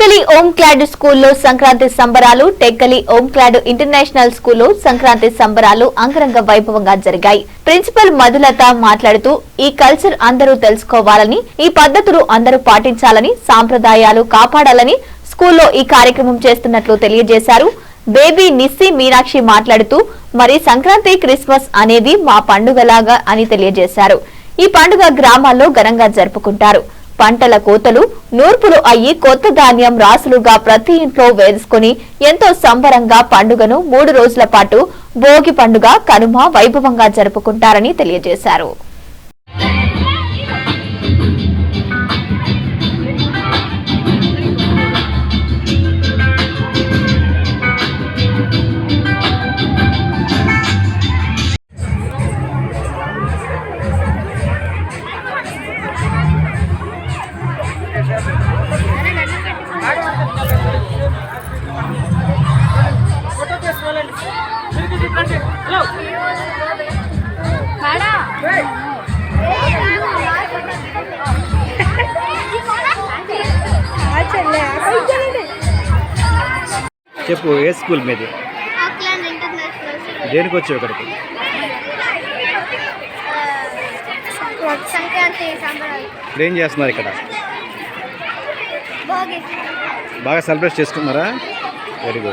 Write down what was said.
టెక్కలి ఓంక్లాడ్ స్కూల్లో సంక్రాంతి సంబరాలు. టెక్కలి ఓంక్లాడ్ ఇంటర్నేషనల్ స్కూల్లో సంక్రాంతి సంబరాలు అంగరంగ వైభవంగా జరిగాయి. ప్రిన్సిపల్ మధులత మాట్లాడుతూ ఈ కల్చర్ అందరూ తెలుసుకోవాలని, ఈ పద్ధతులు అందరూ పాటించాలని, సాంప్రదాయాలు కాపాడాలని స్కూల్లో ఈ కార్యక్రమం చేస్తున్నట్లు తెలియజేశారు. బేబీ నిస్సి మీనాక్షి మాట్లాడుతూ మరి సంక్రాంతి క్రిస్మస్ అనేది మా పండుగలాగా అని తెలియజేశారు. ఈ పండుగ గ్రామాల్లో ఘనంగా జరుపుకుంటారు. పంటల కోతలు నూర్పులు అయ్యి కొత్త ధాన్యం రాసులుగా ప్రతి ఇంట్లో వేసుకుని ఎంతో సంబరంగా పండుగను 3 రోజుల పాటు భోగి పండుగ, కనుమ వైభవంగా జరుపుకుంటారని తెలియజేశారు. చెప్పు, ఏ స్కూల్ మీది? దేనికి వచ్చావు ఇక్కడికి? సంక్రాంతి సంబరాలు. ఇప్పుడు ఏం చేస్తున్నారు ఇక్కడ? బాగా సెలబ్రేట్ చేసుకున్నారా? Very good.